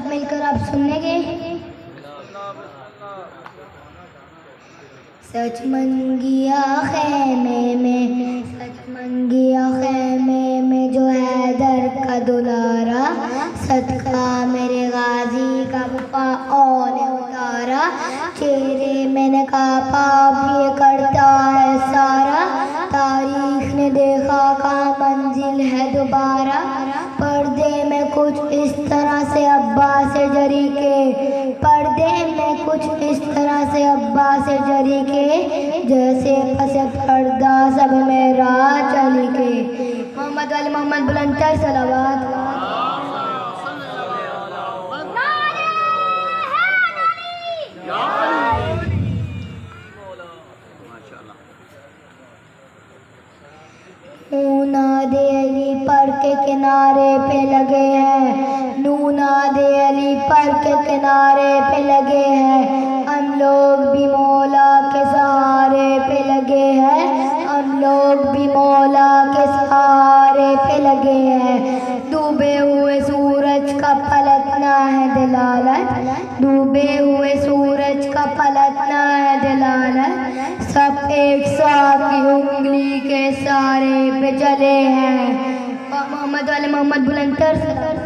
مل کر آپ سننے گے. سچ منگیا خیمے میں، سچ منگیا خیمے میں جو حیدر کا دلارا، صدقہ میرے غازی کا وفاؤں نے اتارا. چہرے میں نے کہا اب یہ کرتا ہے سارا، تاریخ نے دیکھا کہاں منزل ہے دوبارہ. پردے میں کچھ اس طرح سے عباس جری کے، پردے میں کچھ اس طرح سے عباس جری کے، جیسے پس پردہ سب میں راہ چلی کے. محمد علی محمد بلندتر صلوات. نوناد علی پر کے کنارے پہ لگے ہیں، نوناد علی پر کے کنارے پہ لگے ہیں. ہم لوگ بھی مولا کے سہارے پہ لگے ہیں، ہم لوگ بھی مولا کے سہارے پہ لگے ہیں. ڈوبے ہوئے سورج کا پلٹنا ہے دلالت، ڈوبے ہوئے سورج کا پلٹنا ہے دلالت. سب ایک ساتھ کی انگلی کے سارے پہ چلے ہیں. محمد علی محمد بلندتر.